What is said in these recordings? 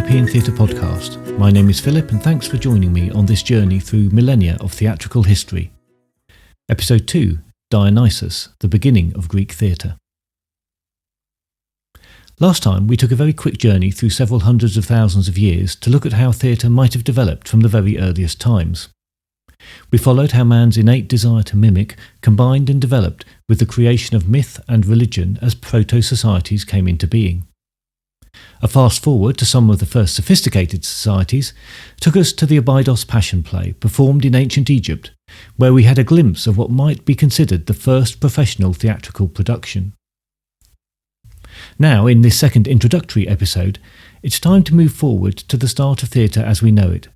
European Theatre Podcast. My name is Philip and thanks for joining me on this journey through millennia of theatrical history. Episode 2, Dionysus, the beginning of Greek theatre. Last time we took a very quick journey through several hundreds of thousands of years to look at how theatre might have developed from the very earliest times. We followed how man's innate desire to mimic combined and developed with the creation of myth and religion as proto-societies came into being. A fast forward to some of the first sophisticated societies took us to the Abydos Passion Play performed in ancient Egypt, where we had a glimpse of what might be considered the first professional theatrical production. Now, in this second introductory episode, it's time to move forward to the start of theatre as we know it.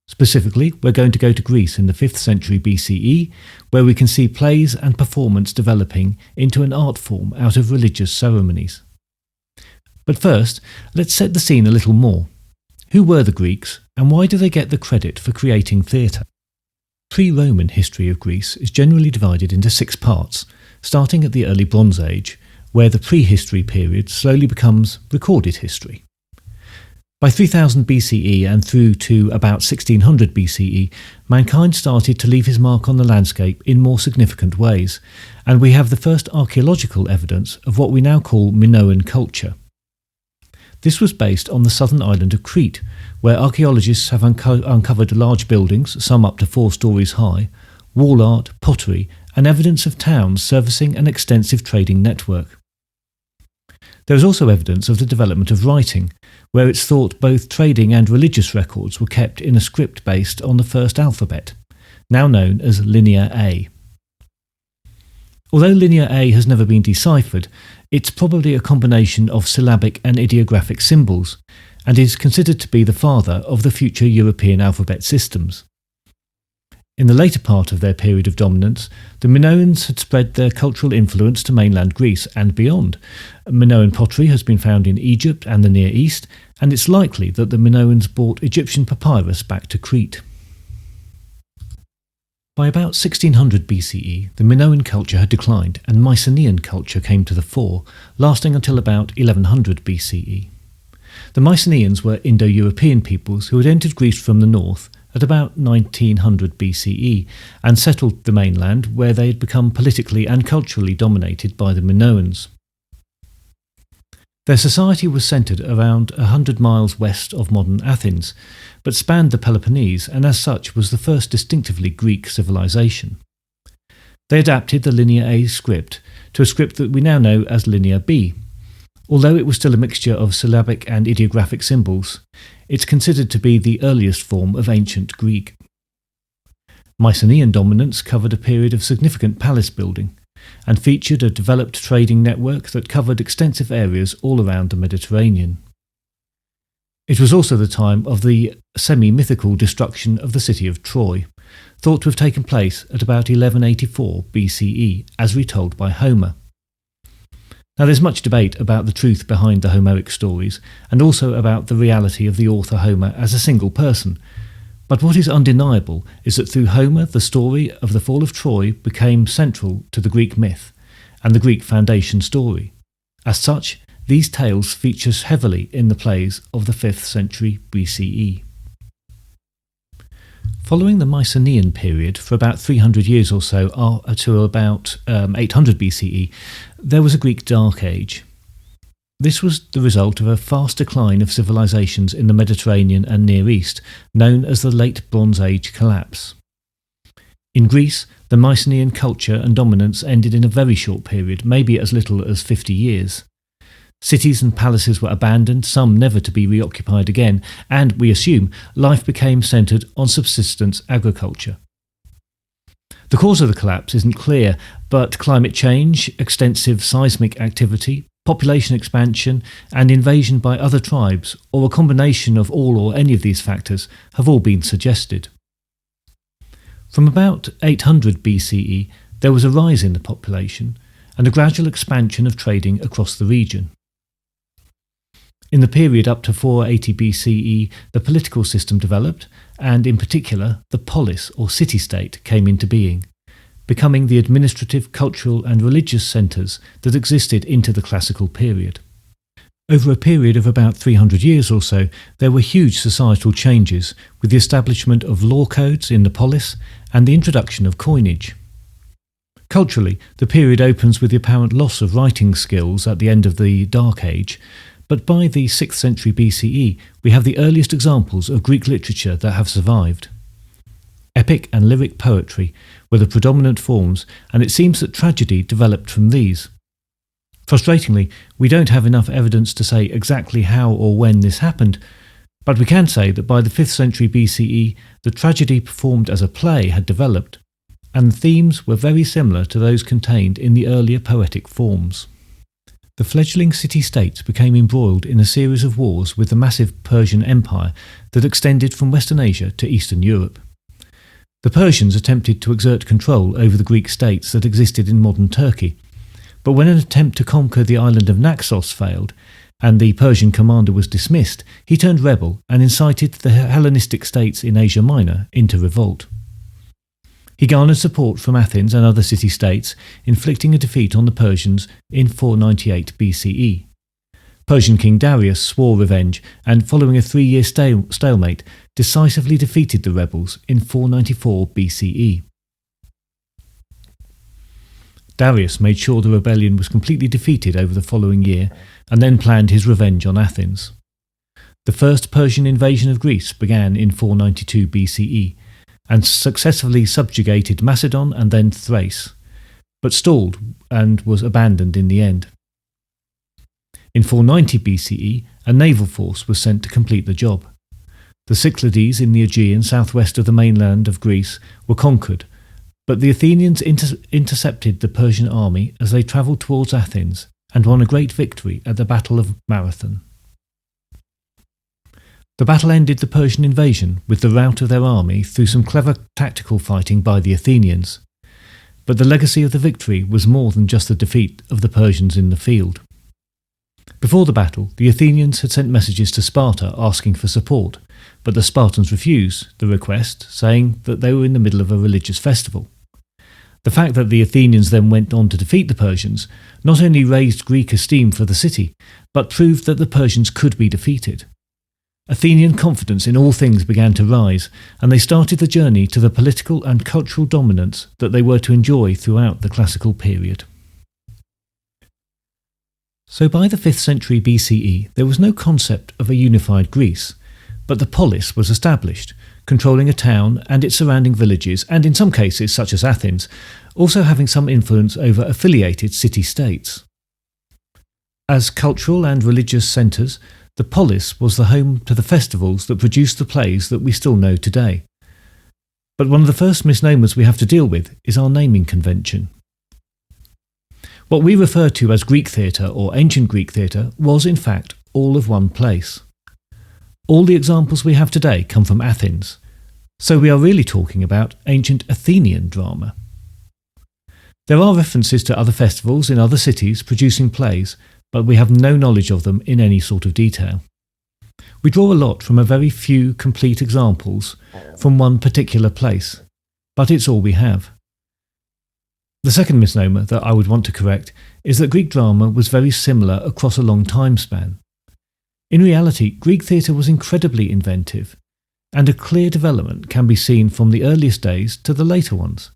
Specifically, we're going to go to Greece in the 5th century BCE, where we can see plays and performance developing into an art form out of religious ceremonies. But first, let's set the scene a little more. Who were the Greeks, and why do they get the credit for creating theatre? Pre-Roman history of Greece is generally divided into 6 parts, starting at the early Bronze Age, where the prehistory period slowly becomes recorded history. By 3000 BCE and through to about 1600 BCE, mankind started to leave his mark on the landscape in more significant ways, and we have the first archaeological evidence of what we now call Minoan culture. This was based on the southern island of Crete, where archaeologists have uncovered large buildings, some up to 4 stories high, wall art, pottery, and evidence of towns servicing an extensive trading network. There is also evidence of the development of writing, where it's thought both trading and religious records were kept in a script based on the first alphabet, now known as Linear A. Although Linear A has never been deciphered, it's probably a combination of syllabic and ideographic symbols, and is considered to be the father of the future European alphabet systems. In the later part of their period of dominance, the Minoans had spread their cultural influence to mainland Greece and beyond. Minoan pottery has been found in Egypt and the Near East, and it's likely that the Minoans brought Egyptian papyrus back to Crete. By about 1600 BCE, the Minoan culture had declined and Mycenaean culture came to the fore, lasting until about 1100 BCE. The Mycenaeans were Indo-European peoples who had entered Greece from the north at about 1900 BCE and settled the mainland, where they had become politically and culturally dominated by the Minoans. Their society was centred around 100 miles west of modern Athens, but spanned the Peloponnese and as such was the first distinctively Greek civilization. They adapted the Linear A script to a script that we now know as Linear B. Although it was still a mixture of syllabic and ideographic symbols, it's considered to be the earliest form of ancient Greek. Mycenaean dominance covered a period of significant palace building, and featured a developed trading network that covered extensive areas all around the Mediterranean. It was also the time of the semi-mythical destruction of the city of Troy, thought to have taken place at about 1184 BCE, as retold by Homer. Now there's much debate about the truth behind the Homeric stories, and also about the reality of the author Homer as a single person. But what is undeniable is that through Homer the story of the fall of Troy became central to the Greek myth and the Greek foundation story. As such, these tales feature heavily in the plays of the 5th century BCE. Following the Mycenaean period for about 300 years or so to about 800 BCE, there was a Greek Dark Age. This was the result of a fast decline of civilizations in the Mediterranean and Near East, known as the Late Bronze Age collapse. In Greece, the Mycenaean culture and dominance ended in a very short period, maybe as little as 50 years. Cities and palaces were abandoned, some never to be reoccupied again, and, we assume, life became centred on subsistence agriculture. The cause of the collapse isn't clear, but climate change, extensive seismic activity, population expansion, and invasion by other tribes, or a combination of all or any of these factors, have all been suggested. From about 800 BCE, there was a rise in the population and a gradual expansion of trading across the region. In the period up to 480 BCE, the political system developed, and in particular, the polis or city-state came into being, becoming the administrative, cultural and religious centres that existed into the classical period. Over a period of about 300 years or so, there were huge societal changes, with the establishment of law codes in the polis and the introduction of coinage. Culturally, the period opens with the apparent loss of writing skills at the end of the Dark Age, but by the 6th century BCE, we have the earliest examples of Greek literature that have survived. Epic and lyric poetry were the predominant forms, and it seems that tragedy developed from these. Frustratingly, we don't have enough evidence to say exactly how or when this happened, but we can say that by the 5th century BCE, the tragedy performed as a play had developed, and the themes were very similar to those contained in the earlier poetic forms. The fledgling city-states became embroiled in a series of wars with the massive Persian Empire that extended from Western Asia to Eastern Europe. The Persians attempted to exert control over the Greek states that existed in modern Turkey, but when an attempt to conquer the island of Naxos failed, and the Persian commander was dismissed, he turned rebel and incited the Hellenistic states in Asia Minor into revolt. He garnered support from Athens and other city-states, inflicting a defeat on the Persians in 498 BCE. Persian King Darius swore revenge and, following a 3-year stalemate, decisively defeated the rebels in 494 BCE. Darius made sure the rebellion was completely defeated over the following year and then planned his revenge on Athens. The first Persian invasion of Greece began in 492 BCE, and successfully subjugated Macedon and then Thrace, but stalled and was abandoned in the end. In 490 BCE, a naval force was sent to complete the job. The Cyclades in the Aegean southwest of the mainland of Greece were conquered, but the Athenians intercepted the Persian army as they travelled towards Athens and won a great victory at the Battle of Marathon. The battle ended the Persian invasion with the rout of their army through some clever tactical fighting by the Athenians. But the legacy of the victory was more than just the defeat of the Persians in the field. Before the battle, the Athenians had sent messages to Sparta asking for support, but the Spartans refused the request, saying that they were in the middle of a religious festival. The fact that the Athenians then went on to defeat the Persians not only raised Greek esteem for the city, but proved that the Persians could be defeated. Athenian confidence in all things began to rise, and they started the journey to the political and cultural dominance that they were to enjoy throughout the classical period. So by the 5th century BCE, there was no concept of a unified Greece, but the polis was established, controlling a town and its surrounding villages, and in some cases, such as Athens, also having some influence over affiliated city-states. As cultural and religious centres, the polis was the home to the festivals that produced the plays that we still know today. But one of the first misnomers we have to deal with is our naming convention. What we refer to as Greek theatre or ancient Greek theatre was in fact all of one place. All the examples we have today come from Athens, so we are really talking about ancient Athenian drama. There are references to other festivals in other cities producing plays, but we have no knowledge of them in any sort of detail. We draw a lot from a very few complete examples from one particular place, but it's all we have. The second misnomer that I would want to correct is that Greek drama was very similar across a long time span. In reality, Greek theatre was incredibly inventive, and a clear development can be seen from the earliest days to the later ones.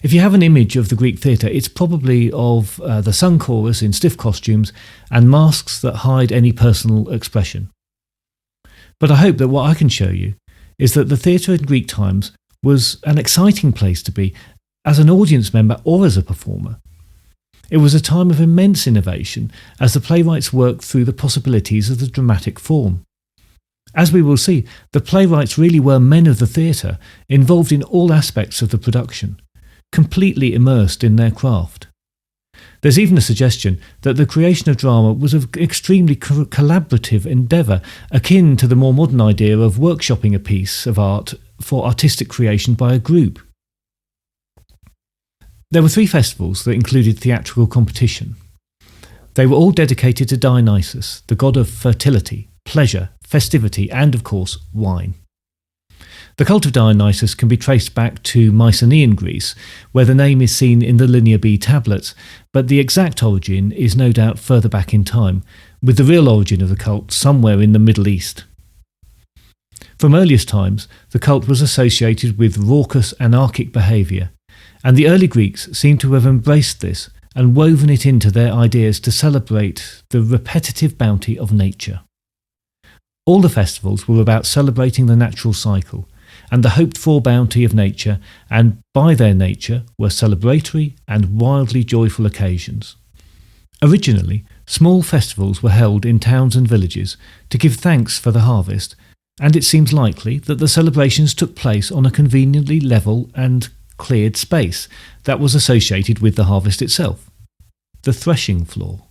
If you have an image of the Greek theatre, it's probably of the sung chorus in stiff costumes and masks that hide any personal expression. But I hope that what I can show you is that the theatre in Greek times was an exciting place to be as an audience member or as a performer. It was a time of immense innovation as the playwrights worked through the possibilities of the dramatic form. As we will see, the playwrights really were men of the theatre, involved in all aspects of the production, completely immersed in their craft. There's even a suggestion that the creation of drama was an extremely collaborative endeavour, akin to the more modern idea of workshopping a piece of art for artistic creation by a group. There were 3 festivals that included theatrical competition. They were all dedicated to Dionysus, the god of fertility, pleasure, festivity, and of course, wine. The cult of Dionysus can be traced back to Mycenaean Greece, where the name is seen in the Linear B tablets, but the exact origin is no doubt further back in time, with the real origin of the cult somewhere in the Middle East. From earliest times, the cult was associated with raucous anarchic behaviour, and the early Greeks seem to have embraced this and woven it into their ideas to celebrate the repetitive bounty of nature. All the festivals were about celebrating the natural cycle and the hoped-for bounty of nature, and by their nature were celebratory and wildly joyful occasions. Originally, small festivals were held in towns and villages to give thanks for the harvest, and it seems likely that the celebrations took place on a conveniently level and cleared space that was associated with the harvest itself, the threshing floor.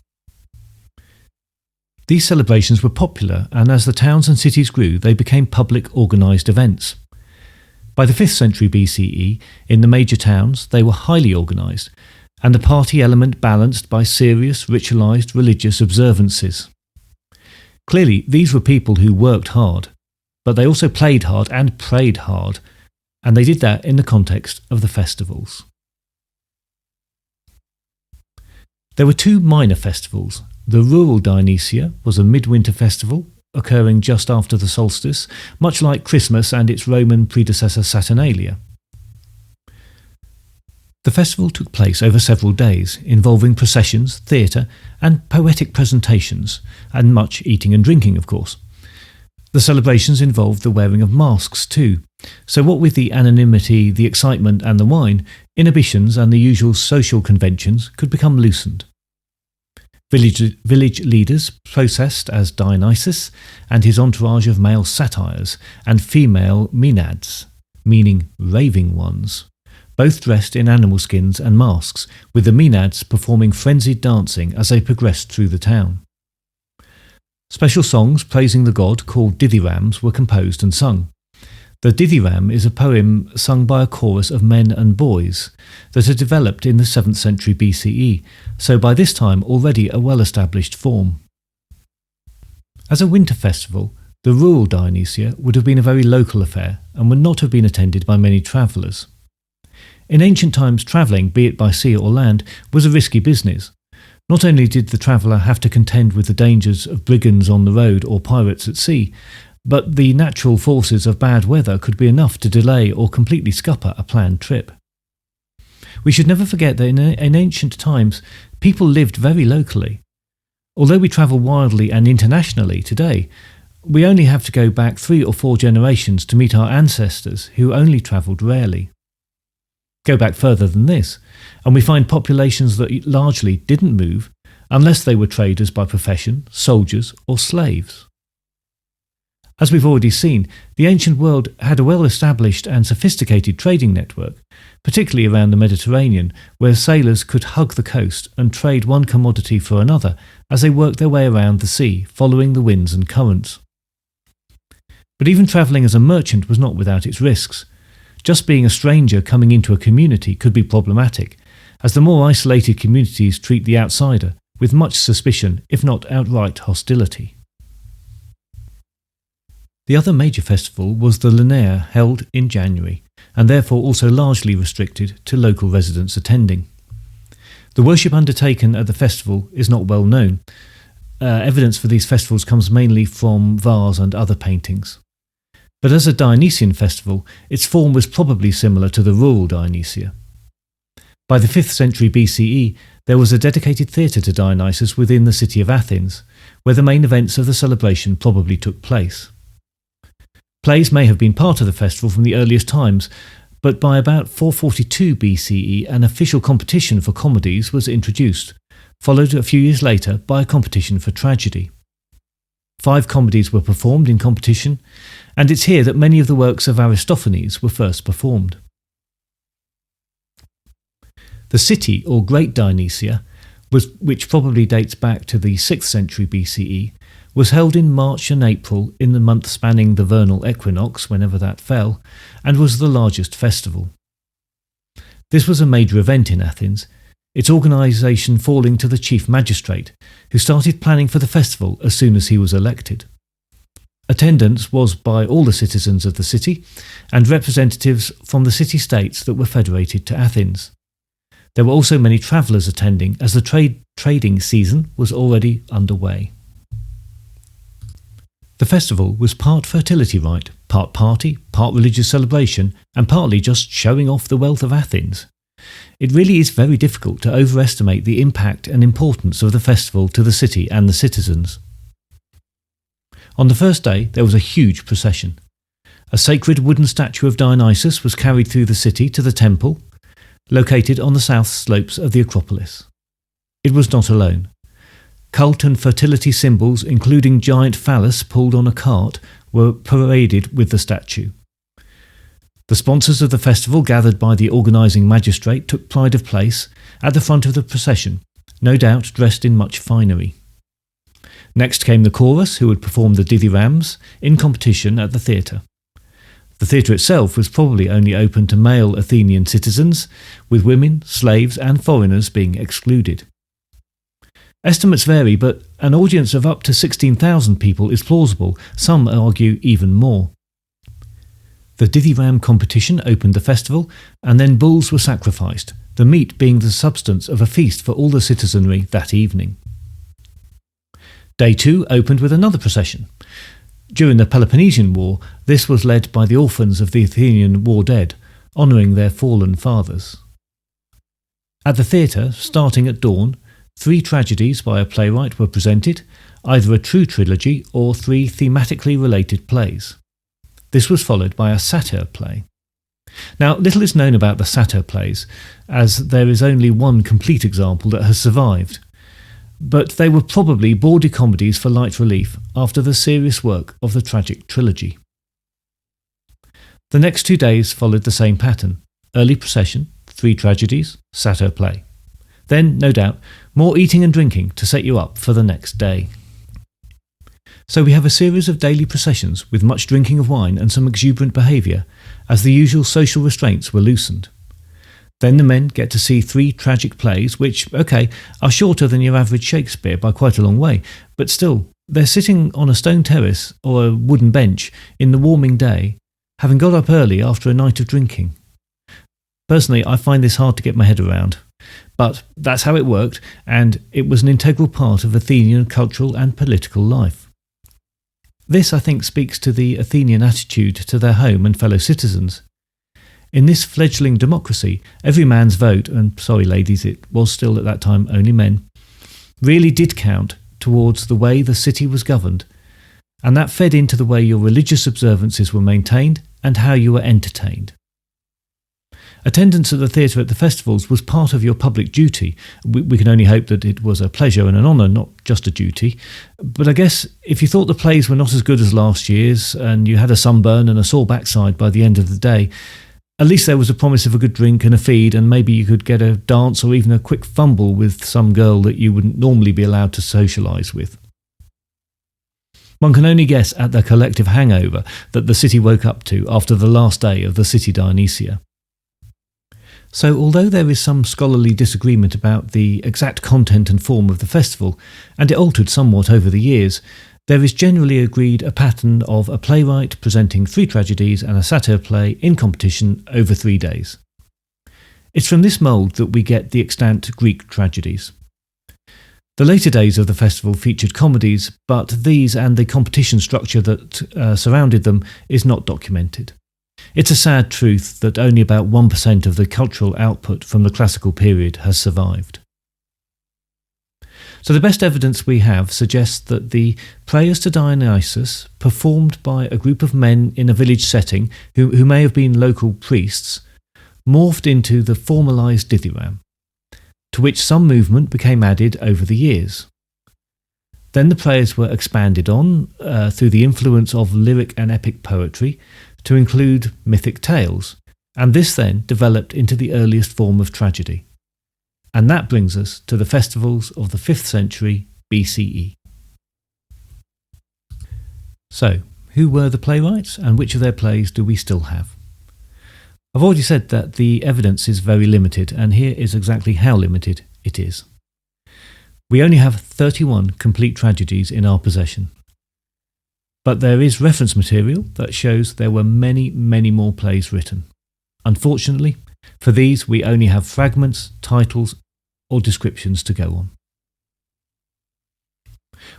These celebrations were popular, and as the towns and cities grew, they became public organised events. By the 5th century BCE, in the major towns, they were highly organised, and the party element balanced by serious, ritualised religious observances. Clearly, these were people who worked hard, but they also played hard and prayed hard, and they did that in the context of the festivals. There were two minor festivals. The rural Dionysia was a midwinter festival, occurring just after the solstice, much like Christmas and its Roman predecessor Saturnalia. The festival took place over several days, involving processions, theatre, and poetic presentations, and much eating and drinking, of course. The celebrations involved the wearing of masks too, so what with the anonymity, the excitement and the wine, inhibitions and the usual social conventions could become loosened. Village leaders processed as Dionysus and his entourage of male satyrs and female Maenads, meaning raving ones, both dressed in animal skins and masks, with the Maenads performing frenzied dancing as they progressed through the town. Special songs praising the god, called dithyrambs, were composed and sung. The dithyramb is a poem sung by a chorus of men and boys that had developed in the 7th century BCE, so by this time already a well-established form. As a winter festival, the rural Dionysia would have been a very local affair and would not have been attended by many travellers. In ancient times, travelling, be it by sea or land, was a risky business. Not only did the traveller have to contend with the dangers of brigands on the road or pirates at sea, but the natural forces of bad weather could be enough to delay or completely scupper a planned trip. We should never forget that in ancient times, people lived very locally. Although we travel wildly and internationally today, we only have to go back 3 or 4 generations to meet our ancestors who only travelled rarely. Go back further than this, and we find populations that largely didn't move unless they were traders by profession, soldiers or slaves. As we've already seen, the ancient world had a well-established and sophisticated trading network, particularly around the Mediterranean, where sailors could hug the coast and trade one commodity for another as they worked their way around the sea, following the winds and currents. But even travelling as a merchant was not without its risks. Just being a stranger coming into a community could be problematic, as the more isolated communities treat the outsider with much suspicion, if not outright hostility. The other major festival was the Linear, held in January, and therefore also largely restricted to local residents attending. The worship undertaken at the festival is not well known. Evidence for these festivals comes mainly from vase and other paintings. But as a Dionysian festival, its form was probably similar to the rural Dionysia. By the 5th century BCE, there was a dedicated theatre to Dionysus within the city of Athens, where the main events of the celebration probably took place. Plays may have been part of the festival from the earliest times, but by about 442 BCE an official competition for comedies was introduced, followed a few years later by a competition for tragedy. 5 comedies were performed in competition, and it's here that many of the works of Aristophanes were first performed. The city, or Great Dionysia, which probably dates back to the 6th century BCE, was held in March and April in the month spanning the vernal equinox, whenever that fell, and was the largest festival. This was a major event in Athens, its organisation falling to the chief magistrate, who started planning for the festival as soon as he was elected. Attendance was by all the citizens of the city and representatives from the city-states that were federated to Athens. There were also many travellers attending, as the trading season was already underway. The festival was part fertility rite, part party, part religious celebration, and partly just showing off the wealth of Athens. It really is very difficult to overestimate the impact and importance of the festival to the city and the citizens. On the first day, there was a huge procession. A sacred wooden statue of Dionysus was carried through the city to the temple, located on the south slopes of the Acropolis. It was not alone. Cult and fertility symbols, including giant phallus pulled on a cart, were paraded with the statue. The sponsors of the festival, gathered by the organising magistrate, took pride of place at the front of the procession, no doubt dressed in much finery. Next came the chorus, who would perform the dithyrambs in competition at the theatre. The theatre itself was probably only open to male Athenian citizens, with women, slaves and foreigners being excluded. Estimates vary, but an audience of up to 16,000 people is plausible. Some argue even more. The dithyramb competition opened the festival, and then bulls were sacrificed, the meat being the substance of a feast for all the citizenry that evening. Day 2 opened with another procession. During the Peloponnesian War, this was led by the orphans of the Athenian war dead, honouring their fallen fathers. At the theatre, starting at dawn, 3 tragedies by a playwright were presented, either a true trilogy or 3 thematically related plays. This was followed by a satyr play. Now, little is known about the satyr plays, as there is only one complete example that has survived. But they were probably bawdy comedies for light relief after the serious work of the tragic trilogy. The next 2 days followed the same pattern: early procession, 3 tragedies, satyr play. Then, no doubt, more eating and drinking to set you up for the next day. So we have a series of daily processions with much drinking of wine and some exuberant behaviour, as the usual social restraints were loosened. Then the men get to see 3 tragic plays, which, are shorter than your average Shakespeare by quite a long way, but still, they're sitting on a stone terrace or a wooden bench in the warming day, having got up early after a night of drinking. Personally, I find this hard to get my head around, but that's how it worked, and it was an integral part of Athenian cultural and political life. This, I think, speaks to the Athenian attitude to their home and fellow citizens. In this fledgling democracy, every man's vote, and sorry ladies, it was still at that time only men, really did count towards the way the city was governed, and that fed into the way your religious observances were maintained and how you were entertained. Attendance at the theatre at the festivals was part of your public duty. We can only hope that it was a pleasure and an honour, not just a duty. But I guess if you thought the plays were not as good as last year's, and you had a sunburn and a sore backside by the end of the day, at least there was a promise of a good drink and a feed, and maybe you could get a dance or even a quick fumble with some girl that you wouldn't normally be allowed to socialise with. One can only guess at the collective hangover that the city woke up to after the last day of the city Dionysia. So although there is some scholarly disagreement about the exact content and form of the festival, and it altered somewhat over the years, there is generally agreed a pattern of a playwright presenting 3 tragedies and a satyr play in competition over 3 days. It's from this mould that we get the extant Greek tragedies. The later days of the festival featured comedies, but these and the competition structure that surrounded them is not documented. It's a sad truth that only about 1% of the cultural output from the classical period has survived. So the best evidence we have suggests that the prayers to Dionysus, performed by a group of men in a village setting who may have been local priests, morphed into the formalised dithyramb, to which some movement became added over the years. Then the prayers were expanded on through the influence of lyric and epic poetry to include mythic tales, and this then developed into the earliest form of tragedy. And that brings us to the festivals of the 5th century BCE. So, who were the playwrights, and which of their plays do we still have? I've already said that the evidence is very limited, and here is exactly how limited it is. We only have 31 complete tragedies in our possession. but there is reference material that shows there were many, many more plays written. Unfortunately, for these we only have fragments, titles, or descriptions to go on.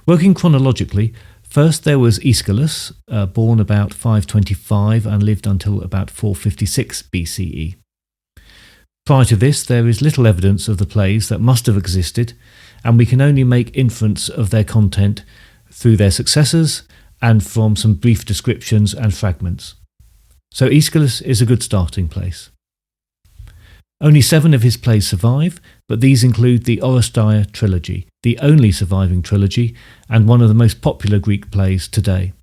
Working chronologically, first there was Aeschylus, born about 525 and lived until about 456 BCE. Prior to this, there is little evidence of the plays that must have existed, and we can only make inference of their content through their successors and from some brief descriptions and fragments. So Aeschylus is a good starting place. Only 7 of his plays survive, but these include the Oresteia trilogy, the only surviving trilogy and one of the most popular Greek plays today.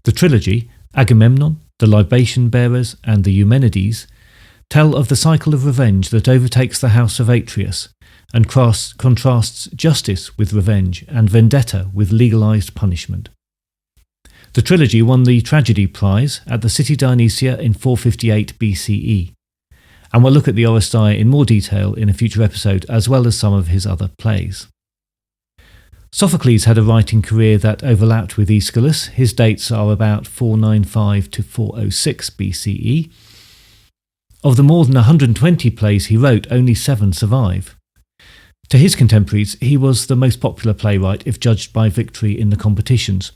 The trilogy, Agamemnon, the Libation Bearers and the Eumenides, tell of the cycle of revenge that overtakes the house of Atreus and contrasts justice with revenge and vendetta with legalized punishment. The trilogy won the Tragedy Prize at the City Dionysia in 458 BCE, and we'll look at the Oresteia in more detail in a future episode, as well as some of his other plays. Sophocles had a writing career that overlapped with Aeschylus. His dates are about 495 to 406 BCE. Of the more than 120 plays he wrote, only 7 survive. To his contemporaries, he was the most popular playwright if judged by victory in the competitions.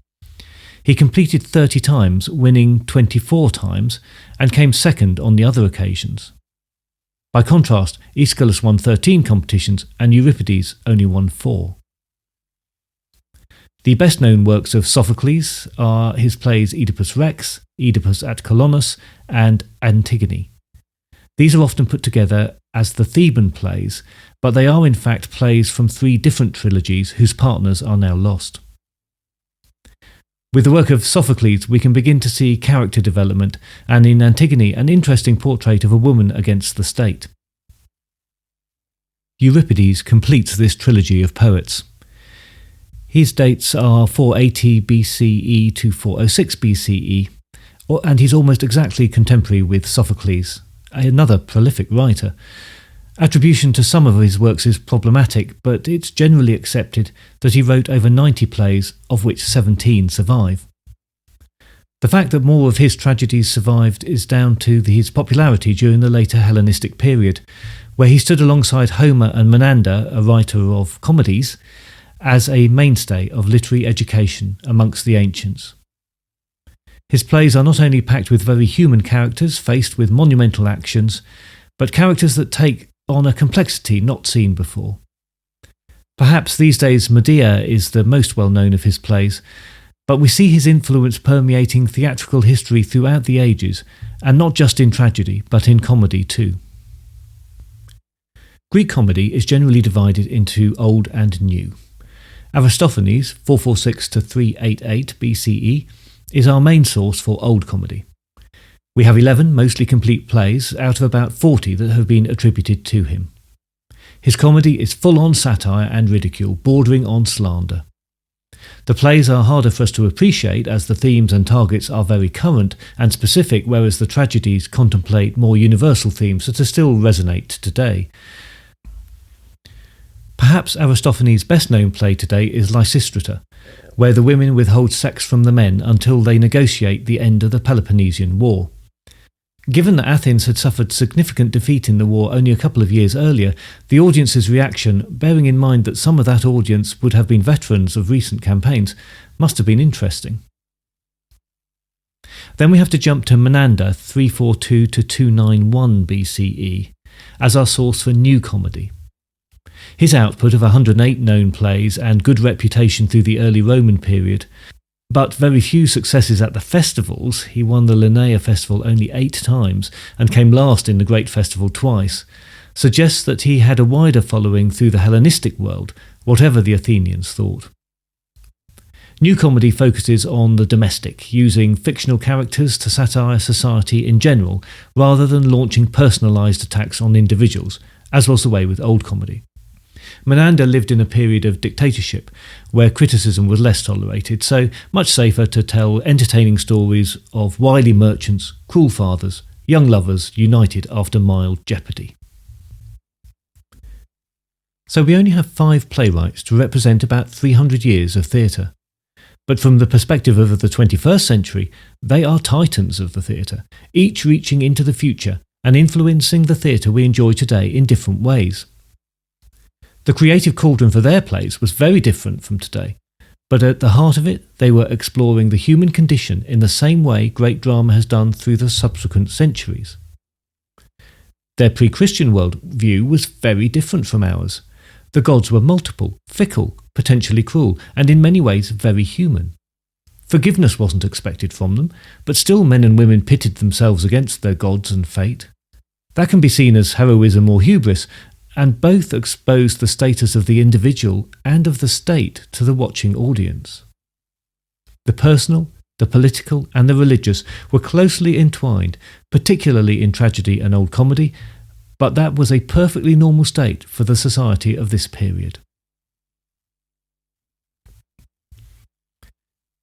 He completed 30 times, winning 24 times, and came second on the other occasions. By contrast, Aeschylus won 13 competitions and Euripides only won 4. The best-known works of Sophocles are his plays Oedipus Rex, Oedipus at Colonus, and Antigone. These are often put together as the Theban plays, but they are in fact plays from 3 different trilogies whose partners are now lost. With the work of Sophocles, we can begin to see character development, and in Antigone, an interesting portrait of a woman against the state. Euripides completes this trilogy of poets. His dates are 480 BCE to 406 BCE, and he's almost exactly contemporary with Sophocles, another prolific writer. Attribution to some of his works is problematic, but it's generally accepted that he wrote over 90 plays, of which 17 survive. The fact that more of his tragedies survived is down to his popularity during the later Hellenistic period, where he stood alongside Homer and Menander, a writer of comedies, as a mainstay of literary education amongst the ancients. His plays are not only packed with very human characters faced with monumental actions, but characters that take on a complexity not seen before. Perhaps these days Medea is the most well-known of his plays, but we see his influence permeating theatrical history throughout the ages, and not just in tragedy, but in comedy too. Greek comedy is generally divided into Old and New. Aristophanes, 446 to 388 BCE, is our main source for Old comedy. We have 11 mostly complete plays out of about 40 that have been attributed to him. His comedy is full-on satire and ridicule, bordering on slander. The plays are harder for us to appreciate as the themes and targets are very current and specific, whereas the tragedies contemplate more universal themes that still resonate today. Perhaps Aristophanes' best-known play today is Lysistrata, where the women withhold sex from the men until they negotiate the end of the Peloponnesian War. Given that Athens had suffered significant defeat in the war only a couple of years earlier, the audience's reaction, bearing in mind that some of that audience would have been veterans of recent campaigns, must have been interesting. Then we have to jump to Menander, 342 to 291 BCE, as our source for new comedy. His output of 108 known plays and good reputation through the early Roman period, but very few successes at the festivals. He won the Linnea Festival only 8 times and came last in the Great Festival twice, suggests that he had a wider following through the Hellenistic world, whatever the Athenians thought. New comedy focuses on the domestic, using fictional characters to satire society in general, rather than launching personalised attacks on individuals, as was the way with old comedy. Menander lived in a period of dictatorship where criticism was less tolerated, so much safer to tell entertaining stories of wily merchants, cruel fathers, young lovers united after mild jeopardy. So we only have 5 playwrights to represent about 300 years of theatre. But from the perspective of the 21st century, they are titans of the theatre, each reaching into the future and influencing the theatre we enjoy today in different ways. The creative cauldron for their plays was very different from today, but at the heart of it, they were exploring the human condition in the same way great drama has done through the subsequent centuries. Their pre-Christian worldview was very different from ours. The gods were multiple, fickle, potentially cruel, and in many ways very human. Forgiveness wasn't expected from them, but still men and women pitted themselves against their gods and fate. That can be seen as heroism or hubris, and both exposed the status of the individual and of the state to the watching audience. The personal, the political, and the religious were closely entwined, particularly in tragedy and old comedy, but that was a perfectly normal state for the society of this period.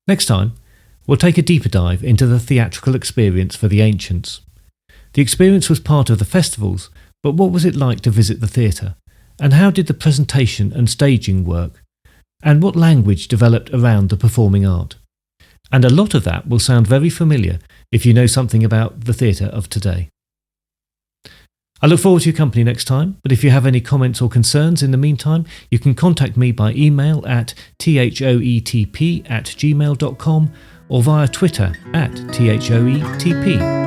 Next time, we'll take a deeper dive into the theatrical experience for the ancients. The experience was part of the festivals, but what was it like to visit the theatre? And how did the presentation and staging work? And what language developed around the performing art? And a lot of that will sound very familiar if you know something about the theatre of today. I look forward to your company next time, but if you have any comments or concerns in the meantime, you can contact me by email at thoetp@gmail.com or via Twitter at thoetp.